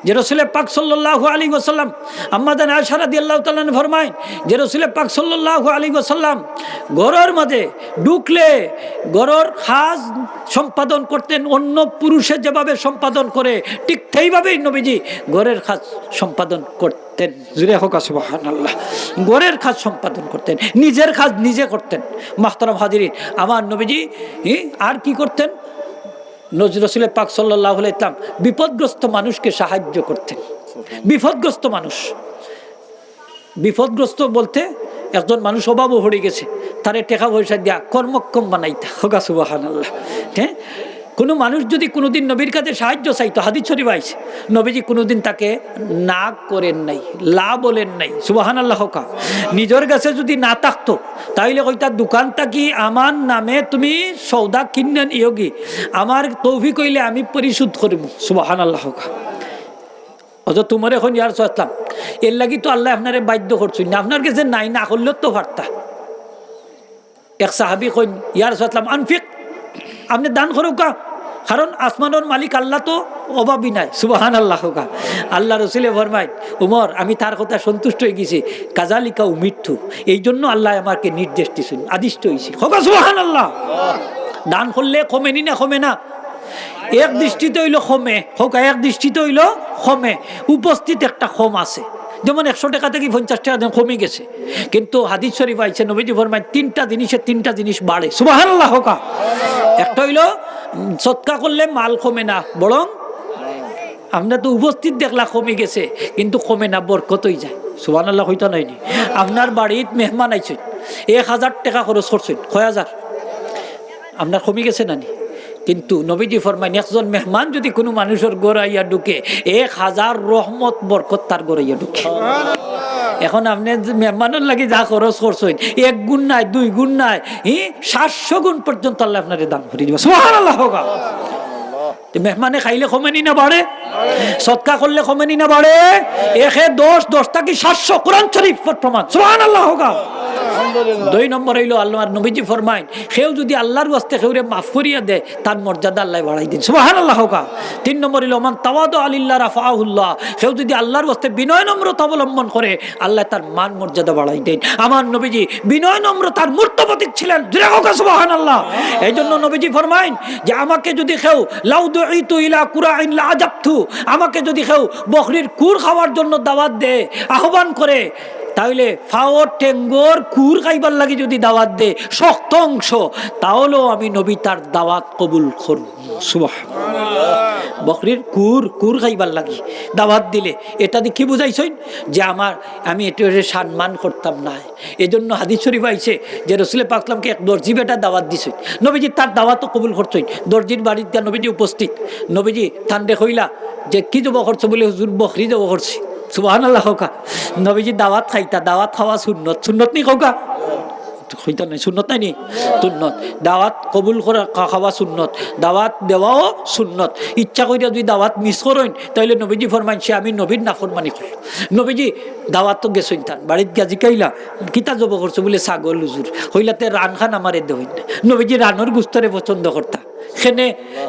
যে রাসূল পাক সাল্লাল্লাহু আলাইহি ওয়াসাল্লাম আম্মা জান আয়েশা রাদিয়াল্লাহু তাআলা ফরমায় যে রাসূল পাক সাল্লাল্লাহু আলাইহি ওয়াসাল্লাম ঘরের মাঝে ঢুকলে ঘরের কাজ সম্পাদন করতেন অন্য পুরুষে যেভাবে সম্পাদন করে, ঠিক সেইভাবেই নবীজি ঘরের কাজ সম্পাদন করতেন। জুরে হোক সুবহানাল্লাহ। ঘরের কাজ সম্পাদন করতেন, নিজের কাজ নিজে করতেন। মুহতারাম হাজিরিন, আমার নবীজি আর কি করতেন? রাসূল পাক সাল্লাল্লাহু আলাইহি ওয়াসাল্লাম বিপদগ্রস্ত মানুষকে সাহায্য করতেন। বিপদগ্রস্ত মানুষ, বিপদগ্রস্ত বলতে একজন মানুষ অভাবও হয়ে গেছে, তারে টাকা পয়সা দিয়া কর্মক্ষম বানাইতা। হোক সুবহানাল্লাহ। হ্যাঁ, কোনো মানুষ যদি কোনোদিন নবীর কাছে সাহায্য চাইতো, হাদিস শরীফ আছে, নবীজি কোনোদিন তাকে না করেন নাই, লা বলেন নাই। সুবহানাল্লাহ। হোক নিজের কাছে যদি না থাকতো তাইলে কইতা দোকানটা কি আমার নামে তুমি সৌদা কিনেন ইয়োগী, আমার তৌফিক হইলে আমি পরিশোধ করিব। সুবহানাল্লাহ। হোক অত তোমার এখন ইয়ার আসলাম, এর লাগি তো আল্লাহ আপনারে বাধ্য করছেন না, আপনার কাছে নাই, না করলেও তো পারতা। এক সাহাবি কইন, ইয়ার আসলাম আনফিক, আপনি দান করুকা, কারণ আসমানের মালিক আল্লাহ তো অভাবই নাই। সুবহানাল্লাহ। আল্লাহ রসুলে ফরমায়, উমর আমি তার কথা সন্তুষ্ট হয়ে গেছি, কাজালিকা মৃত্যু, এই জন্য আল্লাহ আমাকে নির্দেশ দিয়েছেন, আদিষ্ট হয়েছি। হোকা সুবহানাল্লাহ। দান করলে কমেনি না? কমে না। এক দৃষ্টিতে হইল কমে, হোক এক দৃষ্টিতে হইল কমে, উপস্থিত একটা কম আছে। যেমন 100 টাকা থেকে 50 টাকা কমে গেছে, কিন্তু হাদিস শরীফ আইছে নবীজি ফরমায় 3টা জিনিসে 3টা জিনিস বাড়ে। সুবহানাল্লাহ। হোকা একটা হইল সদকা করলে মাল কমে না, বরং আমরা তো উপস্থিত দেখলা কমে গেছে, কিন্তু কমে না, বরকত হয়ে যায়। সুবহানাল্লাহ হইতা নাইনি আপনার বাড়িত মেহমান আইছেন 1000 টাকা খরচ করছেন কয় হাজার আপনার কমে গেছে নানি কিন্তু নবীজি ফরমাইন একজন মেহমান যদি কোনো মানুষের গড়াইয়া ঢুকে 1000 রহমত বরকত তার গড়াইয়া ঢুকে এখন আপনি মেহমানের লাগে যা খরচ করছেন 1 গুণ নাই 2 গুণ নাই 700 গুণ পর্যন্ত আল্লাহ আপনারে দান করে দিবে সুবহানাল্লাহ হোক মেহমানে খাইলে কমেনি না বাড়ে সদকা করলে কমেনি না বাড়ে 10 কি 700 কোরআন শরীফ প্রমাণ সুবহানাল্লাহ হোক 2 নম্বর হইলো আল্লাহর নবীজি ফরমাইন কেউ যদি আল্লাহর ওয়াস্তে কেউরে মাফ করিয়া দেয় তার মর্যাদা আল্লাহ বাড়াই দিন সুবহানাল্লাহ হোক 3 নম্বর হইলো মান তাওয়াদু আলিল্লাহ রাফাহুল্লাহ কেউ যদি আল্লাহর ওয়াস্তে বিনয় নম্রতা অবলম্বন করে আল্লাহ তার মান মর্যাদা বাড়াই দেন আমার নবীজি বিনয় নম্রতার মূর্ত প্রতীক ছিলেন জোরে হোক সুবহানাল্লাহ এইজন্য নবীজি ফরমাইন যে আমাকে যদি কেউ লাউ দুইতু ইলা কুরাইন লা আজাবতু আমাকে যদি কেউ বকরির কুর খাওয়ার জন্য দাওয়াত দেয় আহ্বান করে তাহলে ফাওয়ার টেঙ্গর কুর খাইবার লাগি যদি দাওয়াত দে শক্ত অংশ তাহলেও আমি নবী তার দাওয়াত কবুল করব সুবহানাল্লাহ বকরির কুর খাইবার লাগি দাওয়াত দিলে এটা দিয়ে কি বুঝাইছেন যে আমি এটারে সম্মান করতাম না এজন্য হাদিস শরীফ আইছে যে রাসূল পাক সাল্লামকে এক দর্জি বেটা দাওয়াত দিছেন নবীজি তার দাওয়াতও কবুল করতেন দর্জির বাড়িতে নবীজি উপস্থিত নবীজি তান্ডে কইলা যে কি জব করছো বলে হুজুর বকরি জব করছি সুবহানাল্লাহ হোকা নবীজি দাওয়াত খাইতা দাওয়াত খাওয়া সুন্নত নি হোকা হইতা নাই সুন্নত নাই নি সুন্নত দাওয়াত কবুল করা খাওয়া সুন্নত দাওয়াত দেওয়াও সুন্নত ইচ্ছা কইরা যদি দাওয়াত মিস করেন তাহলে নবীজি ফরমাইন সে আমি নবীর নাফরমানি করি নবীজি দাওয়াত তো গেছেন তান বাড়িত গাজি কাইলা কিতা জব করছো বলে ছাগল হুজুর হইলাতে রান খান আমারে দেহইন নবীজি রানোর গুস্তরে পছন্দ করতা সেনে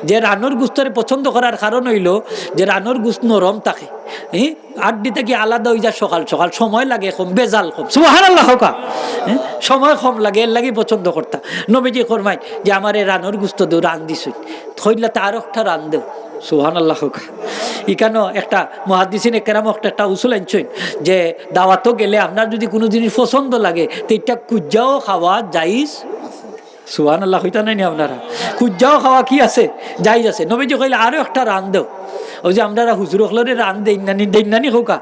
যে রানোর গুস্তরে পছন্দ করার কারণ হইল যে রানোর গুস্ত নরম থাকে আড্ডি থেকে আলাদা হয়ে যায় সকাল সকাল সময় লাগে কম বেজাল কম সুবহানাল্লাহ হোকা সময় কম লাগে এর লাগে পছন্দ করতা নবীজি ফরমাই যে আমার এই রানোর গুস্ত দেও রান দিছই থইলাতে আর একটা রান দেও সুবহানাল্লাহ হোকা ইকানো একটা মুহাদ্দিসিনে কেরাম একটা উসুল আনছেন যে দাওয়াতও গেলে আপনার যদি কোনো জিনিস পছন্দ লাগে তো এটা কুজাও খাওয়া জায়েজ সুবহানাল্লাহ হইতা নাই আপনারা কুজাও খাওয়া কি আছে জায়েজ আছে নবীজি কইলে আরো একটা রান দেও ওই যে আমরা হুজুর হলরে রান দেন নানি হোকা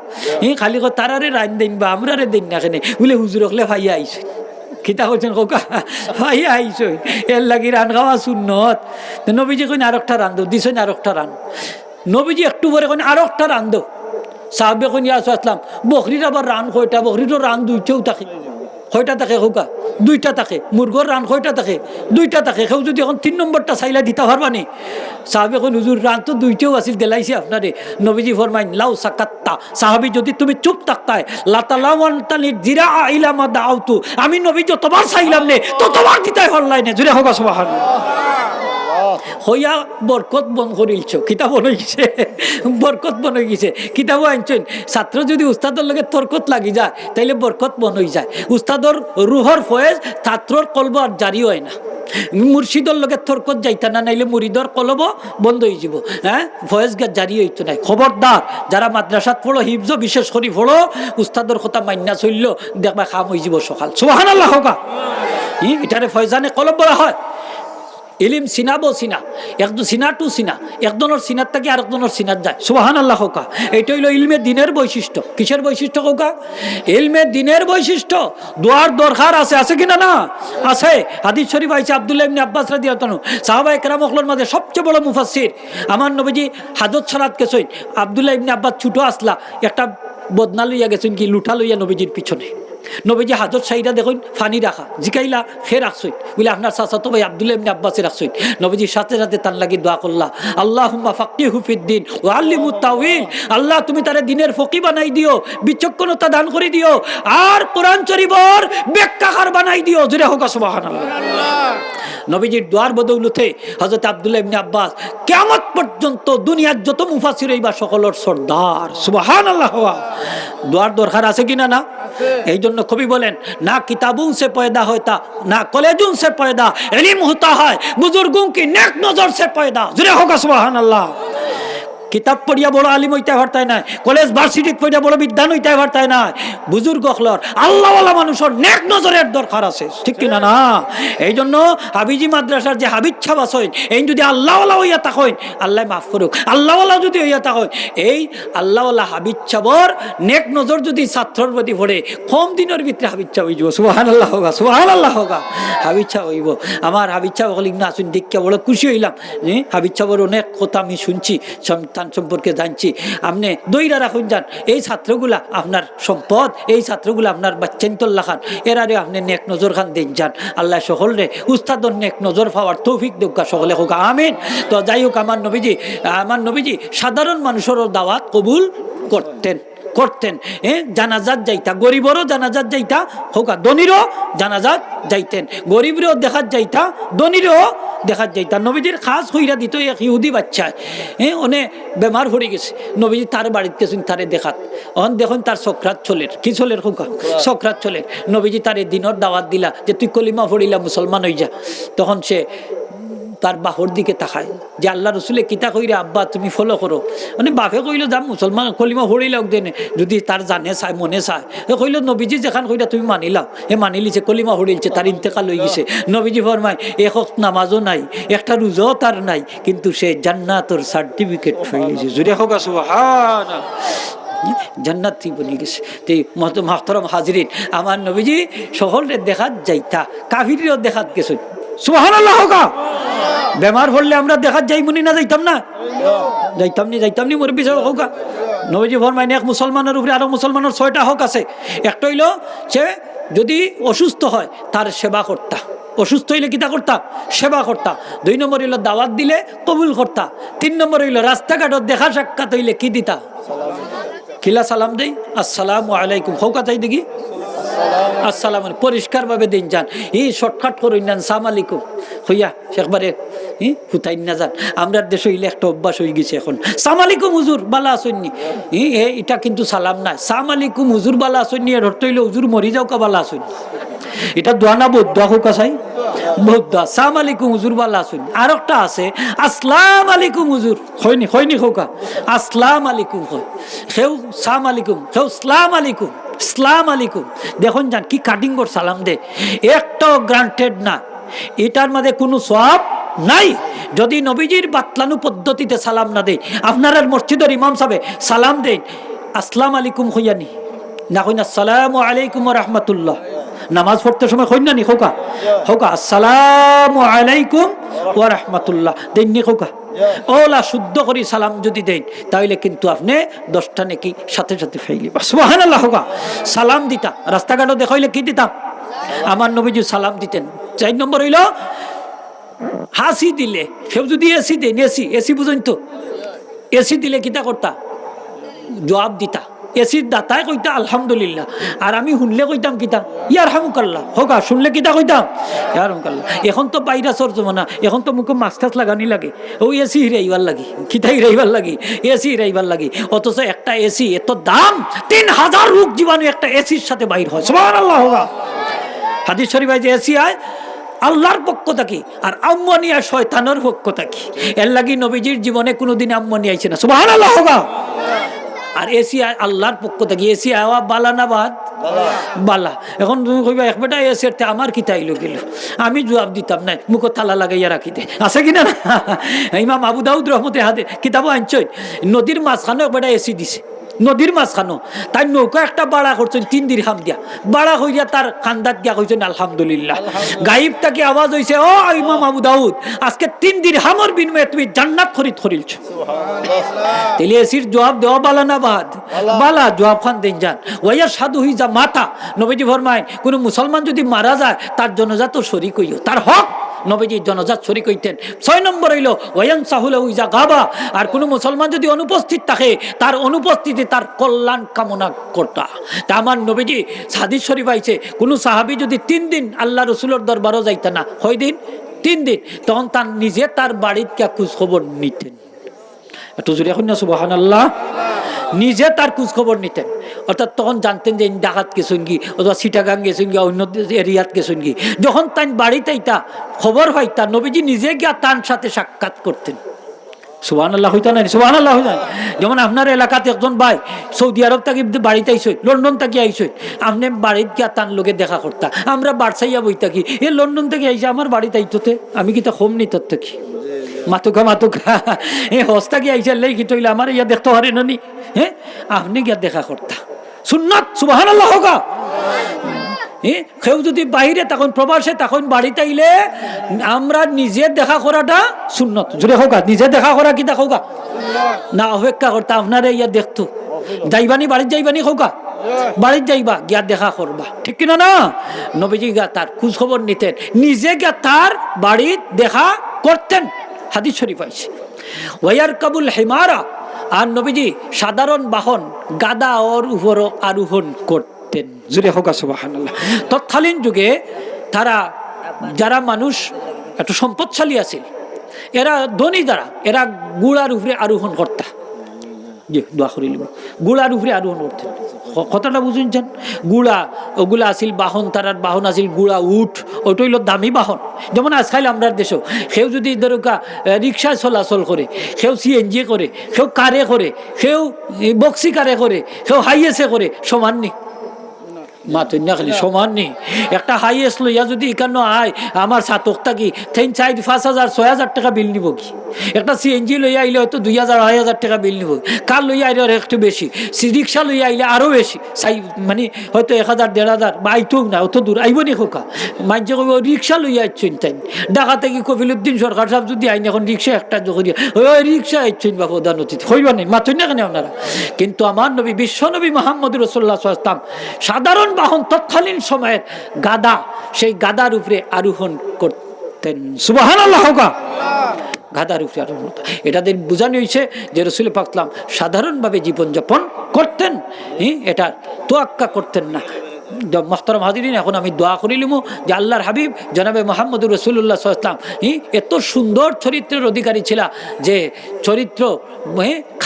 খালি তারারে রান দেন বা আমরারে দেন না কেন বলে হুজুর হলে ভাইয়া আইছে খিতা করছেন হোকা ভাইয়া আইস এর লাগি রান খাওয়া সুন্নত নবীজি কইন আর একটা রান দেও দিছেন আর একটা রান নবীজি একটু পরে কইন আর একটা রান দেও সাহাবে কইন ইয়া আসলাম বকরির আবার রান কয়টা বকরিরও রান দুইটাও থাকে কয়টা থাকে হোকা দুইটা থাকে মুরগর রান কয়টা থাকে দুইটা থাকে কেউ যদি এখন 3 নম্বরটা চাইলা দিতে পারবানি সাহাবে কইন হুজুর রান তো দুইটাও আছিল দেলাইছে আপনারে নবীজি ফরমাইন লাউ সাকাত্তা সাহাবী যদি তুমি চুপ থাকতাই লাতালাওয়ানতানি জিরা ইলা মা দাউতু আমি নবী যতবার চাইলাম নে ততবার দিতাই হল্লাই না জুরে হোক সুবহানাল্লাহ হইয়া বরকত বন করিলছ কিতাব বনে গেছে বরকত বনে গেছে কিতাবও আনছেন ছাত্র যদি উস্তাদর লগে তর্কত লাগি যায় তাইলে বরকত বন হয়ে যায় উস্তাদর রুহর ফয়েজ ছাত্রর কলব আর জারি হয় না মুর্শিদর লগে তর্কত যাইতা না নাইলে মুরিদর কলব বন্ধ হয়ে যাব ফয়েজ গা জারি হইতো নাই খবরদার যারা মাদ্রাসাত পড়ো হিফজ বিশেষ করে পড়ো উস্তাদর কথা মান্না চলল দেখবা খাম হয়ে যাব সকাল সুবহানাল্লাহ হোকা এটারে ফয়জানে কলব বলা হয় ইলিম সিনাবো সিনা একদম সিনা টু সিনা একজনের সিনার থেকে আরেকজনের সিনার যায় সুবহানাল্লাহ হোকা এটা হইল ইলমে দিনের বৈশিষ্ট্য কিসের বৈশিষ্ট্য হোকা ইলমে দিনের বৈশিষ্ট্য দোয়ার দরকার আছে কিনা না আছে হাদিস শরীফ আইছে আব্দুল্লাহ ইবনে আব্বাস রাদিয়াল্লাহু আনহু সাহাবায়ে কেরাম ওগুলোর মধ্যে সবচেয়ে বড় মুফাসসির আমার নবীজি হাজত সালাত গেছেন আব্দুল্লাহ ইবনে আব্বাস ছোট আসলা একটা বদনা লইয়া গেছেন কি লুঠা লইয়া নবীজির পিছনে নবীজি হাজত সাইডা দেখুন ফানি রাখা জিকাইলা খে রাখছই বলে আপনার চাচাতো ভাই আব্দুল্লাহ ইবনে আব্বাসে রাখছই নবীজির সাথে সাথে তার লাগি দোয়া করলা আল্লাহুম্মা ফাক্কিহু ফিদ্দিন ওয়া আল্লিমুত তাওয়িল আল্লাহ তুমি তারে দিনের ফকি বানাই দিও বিচক্ষণতা দান করে দিও আর কোরআন শরীফের ব্যাখ্যাকার বানাই দিও জোরে হোক সুবহানাল্লাহ নবীজির দোয়ার বদৌলতে হযরত আব্দুল্লাহ ইবনে আব্বাস কিয়ামত পর্যন্ত দুনিয়ার যত মুফাসসির হইবা সকলের সরদার সুবহানাল্লাহ দোয়ার দরকার আছে কিনা না এই জন্য কবি বলেন না কিতাবুন সে পয়দা হয়তা না কলেজুন সে পয়দা ইলম হতা হয় বুজুর্গों की नेक नजर से पैदा জোরে হোক সুবহানাল্লাহ কিতাব পড়িয়া বড় আলিম হইতে পারতায় না, কলেজ ভার্সিটিত পড়িয়া বড় বিদ্যান হইতে পারতায় না। বুজুর্গ হলর আল্লাহওয়ালা মানুষের নেক নজরের দরকার আছে, ঠিক কিনা না? এই জন্য হাবিজি মাদ্রাসার যে হাবিজ সাহেব আছেন, এই যদি আল্লাহওয়ালা হইয়া থাকেন আল্লাহ মাফ করুক, আল্লাহওয়ালা যদি হইয়া থাকেন, এই আল্লাহওয়ালা হাবিজ সাহেবর নেক নজর যদি ছাত্রর প্রতি পড়ে, কম দিনের ভিতরে হাবিজ সাহেব হইব। সুবহানাল্লাহ হোগা, সুবহানাল্লাহ হোগা, হাবিজ সাহেব হইব। আমার হাবিজ সাহেব হলিক না শুন দেখে বড় খুশি হইলাম। হাবিজ সাহেবের অনেক কথা আমি শুনছি, সন্তান সম্পর্কে জানছি। আপনি দইরা রাখুন যান, এই ছাত্রগুলা আপনার সম্পদ, এই ছাত্রগুলা আপনার বাচ্চান্তল্লা খান, এরারে আপনি নেক নজর খান দেন যান। আল্লাহ সকলরে উস্তাদর নেক নজর পাওয়ার তৌফিক দেউকা সকলে হোক, আমিন। তো যাই হোক, আমার নবীজি সাধারণ মানুষেরও দাওয়াত কবুল করতেন। জানাজাত যাইতা, গরিবরও জানাজাত যাইতা হোকা, ধনীরও জানাজাত যাইতেন, গরিবরেও দেখাত যাইতা, ধনীরও দেখাত যাইতা। নবীজির খাস হইরা দিত এক ইহুদি বাচ্চায়, অনেক বেমার পড়ে গেছে। নবীজি তার বাড়িতে গেছেন, তারে দেখাত। দেখুন তার সক্রাত চলের, কি চলের হোকা, সক্রাত চলের। নবীজি তার দিনের দাওয়াত দিলা যে তুই কলিমা পড়িলা মুসলমান হই যা। তখন সে তার বাহর দিকে তাকায় যে আল্লাহ রসুলে কিতা কইরে আব্বা তুমি ফলো করো। মানে বাপে কইল যা মুসলমান কলিমা হরিল দেনে, যদি তার জানে চায় মনে চায়। কইল নবীজি যেখান কইরা তুমি মানিলাও, মানিলিছে, কলিমা হরিলছে, তার ইন্তেকাল হয়ে গেছে। নবীজি ফরমায় এক নামাজও নাই, একটা রোজাও তার নাই, কিন্তু সে জান্নাতের সার্টিফিকেট পাইছে। জুড়ে হোক সুবহানাল্লাহ, জান্নাতি বনি গেছে। মাহতারাম হাজরিন, আমার নবীজি সকলের দেখাত যাইতা, কাফিরও দেখাত গেছে। সুবহানাল্লাহ হোক। বেমার পড়লে আমরা দেখাত যাই মনি না, যাইতাম না, যাইতাম নি মুরব্বি সাহেব হোক। নবীজি ফরমাইন এক মুসলমানের উপরে আরো মুসলমানের 6টা হক আছে। একটা হইল সে যদি অসুস্থ হয় তার সেবা করতা, অসুস্থ হইলে কিতা করতা, সেবা করতা। 2 নম্বর হইল দাওয়াত দিলে কবুল করতা। 3 নম্বর হইল রাস্তাঘাটত দেখা সাক্ষাৎ হইলে কি দিতা, কিলা সালাম দেই, আসসালামু আলাইকুম হোকা, চাই দেখি আসসালাম, পরিষ্কার ভাবে দিন যান। এই শর্টকাট করুন যান, সালাম আলাইকুম হইয়া একবারে হুতাইন না যান। আমরা দেশে হইলে একটা অভ্যাস হয়ে গেছে এখন, সালাম আলাইকুম হুজুর বালা আসেননি। এটা কিন্তু সালাম নাই, সালাম আলাইকুম হুজুর বালা আসেননি, এর অর্থ হইলে হুজুর মরি যাও কা বালা আসেননি। এটা দোয়া না বদুয়া হোক চাই, বদুয়া। সালাম আলাইকুম হুজুর বালা আসেননি। আর একটা আছে আসসালাম আলাইকুম হুজুর, হয়নি হোকা, আসসালাম আলাইকুম হয়, সেও সালাম আলাইকুম, সেও সালাম আলাইকুম, সালাম আলাইকুম। দেখুন যান কি কাটিং কর সালাম দে, একটাও গ্রান্টেড না, এটার মধ্যে কোনো সওয়াব নাই। যদি নবীজির বাতলানু পদ্ধতিতে সালাম না দেয়, আপনারা মসজিদের ইমাম সাহেব সালাম দেন আসসালামু আলাইকুম হইয়ানি না, কইনা আসসালামু আলাইকুম ওয়া রাহমাতুল্লাহ। নামাজ পড়তে সময় কইনা নি হোকা, আসসালামু আলাইকুম ওয়া রাহমাতুল্লাহ দেননি হোকা। ওলা শুদ্ধ করে সালাম যদি দেন তাহলে কিন্তু আপনি 10টা নেকি সাথে সাথে ফাইলিবা। সুবহানাল্লাহ হোকা। সালাম দিতা, রাস্তাঘাটে দেখাইলে কি দিতাম, আমার নবীজি সালাম দিতেন। 4 নম্বর হইল হাসি দিলে, কেউ যদি এসি দেন, এসি বুঝেন তো, এসি দিলে কিতা করতা, জবাব দিতা। এসির দাতায় কইতা আলহামদুলিল্লাহ, আর আমি শুনলে কইতাম কিতা ইয়ারহামুকাল্লাহ হোকা, শুনলে কিতা কইতাম ইয়ারহামুকাল্লাহ। এখন তো ভাইরাসর জমানা, এখন তো মুখে মাস্ক টাস্ক লাগানি লাগে, ও এসি হিরাইবার লাগি, কিতা হিরাইবার লাগি, এসি হিরাইবার লাগি। অথচ একটা এসি এত দাম, 3000 রোগ জীবাণু একটা এসির সাথে বাইর হয়। সুবহানাল্লাহ হোকা। হাদিস শরীফে যে এসি আয় আল্লাহর পক্ষ থাকি, আর আম্মানিয়া শয়তানের পক্ষ থাকি। এর লাগি নবীজির জীবনে কোনোদিন আম্মানি আইছে না। সুবহানাল্লাহ হোকা। আর এসি আল্লাহর পক্ষ থেকে, এসি আওয়া বালা না বাদ বালা। এখন তুমি কইবা এক বেটা এসি আমার কিতা আইলো গেল, আমি জবাব দিতাম না, মুখ তালা লাগাইয়া রাখিতে আছে কিনা না। ইমাম আবু দাউদ রহমতে হাতে কিতাবও আনছই, নদীর মাঝখানে এক বেটা এসি দিছে, নদীর মাঝখানো তাই নৌকা একটা বাড়া করছেন 3 দিরহাম দিয়া, বাড়া হইয়া তার খান্দাত দিয়া কইছেন আলহামদুলিল্লাহ। গাইব তাকে আওয়াজ হইছে, ও ইমাম আবু দাউদ, আজকে 3 দিরহামের বিনিময়ে তুমি জান্নাত খরিদ করিলছো। তাইলে এসির জবাব দেওয়া বালা না বাদ বালা, জবাব খান দেন যান। ওয়া সাধু হই যা মাতা, নবীজি ফরমায় কোন মুসলমান যদি মারা যায় তার জনাজা শরীক হইও, তার হক নবীজি জনাজাত শরীক হইতেন। 6 নম্বর হইল ওয়ান সাহুলা উইজা গাবা, আর কোন মুসলমান যদি অনুপস্থিত থাকে তার অনুপস্থিতি তার কল্যাণ কামনা করতা। তা আমার নবীজি হাদিস শরীফ আইছে, কোন সাহাবী যদি 3 দিন আল্লাহ রসুলের দরবারও যাইতা না, কয় দিন, 3 দিন, তখন তার নিজে তার বাড়িতে খোঁজ খবর নিতেন। একটু জোরে এখন না সুবহানাল্লাহ। নিজে তার খোঁজ খবর নিতেন, অর্থাৎ তখন জানতেন যে ডাকাত গেছেন কি, অথবা চিটাগাং গেছেন কি, অন্য এরিয়াত গেছেন কি। যখন তাই বাড়িতে খবর হয়, তার নবীজি নিজে গিয়া তার সাথে সাক্ষাৎ করতেন। সুবহানাল্লাহ হইতা না, সুবহানাল্লাহ হইতা। যেমন আপনার এলাকাতে একজন ভাই সৌদি আরব থেকে বাড়িতে আইসই, লন্ডন থেকে আইসই, আপনি বাড়িতে গিয়া তার লোকে দেখা করতা, আমরা বাড়সাইয়া বই থাকি, এ লন্ডন থেকে আইসে আমার বাড়িতে আইততে, আমি কি তা হোম নি তোর থেকে মাতুকা মাতুকা এ হস্তা গিয়ে আইসা লেই কি তৈলে আমার ইয়া দেখতে পারেন নি, হ্যাঁ আপনি গিয়া দেখা করতা সুন্নাত। সুবহানাল্লাহ হোকা। কেউ যদি বাইরে তখন প্রবাসে তখন বাড়িতে আইলে আমরা নিজে দেখা করাটা সুন্নত। জুড়ে হোক, নিজে দেখা করা কি দেখো গা না, অপেক্ষা করতা আপনারা ইয়া দেখতো, যাইবানি বাড়ির যাইবানি হোকা, বাড়ির যাইবা গিয়া দেখা করবা, ঠিক কিনা না? নবীজি গা তার খোঁজ খবর নিতেন, নিজে গিয়া তার বাড়ির দেখা করতেন, হাদিস শরীফ আছে। ওয়ার কাবুল হিমারা, আর নবীজি সাধারণ বাহন গাদা ওর উপর আরোহণ করতেন। জুড়ে হোক সুবহানাল্লাহ। তৎকালীন যুগে তারা যারা মানুষ একটু সম্পদশালী আছে, এরা ধনী যারা, এরা গুড়ার উপরে আরোহণ করতা, দোয়া করিল গুড়ার উপরে আরোহণ করতেন। কথাটা বুঝুন, গুড়া ওগুলা আসিল বাহন, তারার বাহন আসিল গুড়া উঠ, ওইটা হইল দামি বাহন। যেমন আজকাল আমরা দেশেও কেউ যদি ধরুকা রিক্সায় চলাচল করে, কেউ সিএনজি করে, কেউ কারে করে, কেউ বক্সি কারে করে, কেউ হাইয়েসে করে, সমান নেই মাতুন না, খালি সমান নেই। একটা হাইয়েস্ট লইয়া যদি এখানে আয় আমার ছাতক থাকি 3-4-5,000 6,000 টাকা বিল নিব কি? একটা সিএনজি লইয়া আইলে হয়তো 2,000-2,500 টাকা বিল নিব। কার লইয়া আইলে একটু বেশি, রিক্সা লইয়া আইলে আরও বেশি, মানে হয়তো 1,000-1,500 বা আইতো না, অত দূর আইব নি খোকা। মাঝে কব রিক্সা লইয়া আইছেন, তাই ঢাকা থেকে কফিলুদ্দিন সরকার সাহেব যদি আইন এখন রিক্সা একটা যখন ওই রিক্সা আইছেন বা প্রধান অতিথি হইবা নেই, মাতুন না কেন আপনারা? কিন্তু আমার নবী বিশ্বনবী মুহাম্মদ রাসূলুল্লাহ সাল্লাল্লাহু আলাইহি ওয়াসাল্লাম সাধারণ বাহন তৎকালীন সময়ের গাদা, সেই গাদার উপরে আরোহণ করতেন। সুবহানাল্লাহ হোকা। গাদার উপরে আরোহণ, এটাদের বোঝানো হয়েছে যে রাসূল পাক সাল্লাল্লাহু আলাইহি ওয়াসাল্লাম সাধারণভাবে জীবনযাপন করতেন, এটা তোয়াক্কা করতেন না। মোহতারাম হাজিরিন, এখন আমি দোয়া করিলিম যে আল্লাহর হাবিব জনাবে মুহাম্মদুর রাসূলুল্লাহ সাল্লাল্লাহু আলাইহি ওয়াসাল্লাম এত সুন্দর চরিত্রের অধিকারী ছিল যে চরিত্র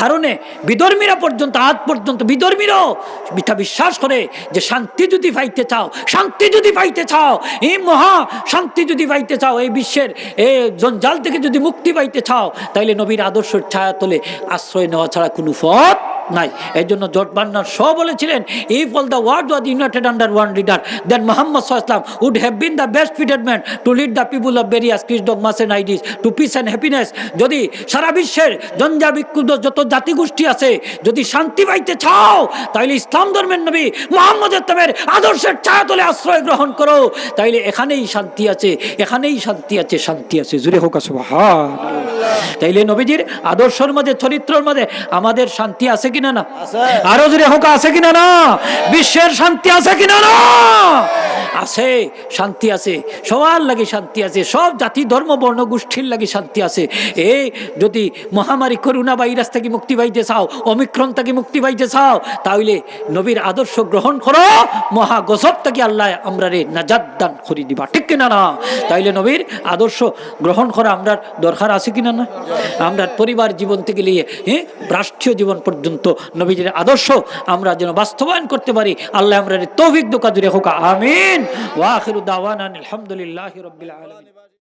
কারণে বিধর্মীরা পর্যন্ত, আজ পর্যন্ত বিধর্মীরাও মিথ্যা বিশ্বাস করে যে শান্তি যদি পাইতে চাও, শান্তি যদি পাইতে চাও, এই মহা শান্তি যদি পাইতে চাও, এই বিশ্বের এই জঞ্জাল থেকে যদি মুক্তি পাইতে চাও, তাইলে নবীর আদর্শের ছায়া তলে আশ্রয় নেওয়া ছাড়া কোনো পথ নাই। এই জন্য জর্জ বার্নার্ড শ বলেছিলেন, if all the world was united under one leader, then Muhammad সাল্লাল্লাহু আলাইহি ওয়াসাল্লাম would have been the best fitted man to lead the people of various creeds dogmas and ideas to peace and happiness. যদি সারা বিশ্বের জঞ্জা বিক্ষুব্ধ যত জাতিগোষ্ঠী আছে, যদি শান্তি পাইতে চাও, তাইলে ইসলাম ধর্মের নবী মুহাম্মদ ইসলামের আদর্শের ছায়াতলে আশ্রয় গ্রহণ করো, তাইলে এখানেই শান্তি আছে, এখানেই শান্তি আছে, শান্তি আছে। জুড়ে হোক সুবহানাল্লাহ। তাইলে নবীজির আদর্শের মধ্যে, চরিত্রের মধ্যে আমাদের শান্তি আছে কিনা না? আরো জুড়ে হোক আছে কিনা না? বিশ্বের শান্তি আছে কিনা না? আছে, শান্তি আছে, সবার লাগে শান্তি আছে, সব জাতি ধর্ম বর্ণ গোষ্ঠীর লাগে শান্তি আছে। এই যদি মহামারী করোনা ভাইরাস থেকে মুক্তি পাইতে চাও, অমিক্রণ থেকে মুক্তি পাইতে চাও, তাহলে নবীর আদর্শ গ্রহণ করো, মহা গজব থেকে আল্লাহ আমরা রে নাজাত দান করে দিবা, ঠিক কিনা না? তাইলে নবীর আদর্শ গ্রহণ করা আমরা দরকার আছে কিনা না? আমরা পরিবার জীবন থেকে নিয়ে রাষ্ট্রীয় জীবন পর্যন্ত নবীজির আদর্শ আমরা যেন বাস্তবায়ন করতে পারি, আল্লাহ আমরা তৌফিক দোকা জুড়ে হোক, আমিন। ওয়া আখিরু দাওয়ানা আলহামদুলিল্লাহি রাব্বিল আলামিন।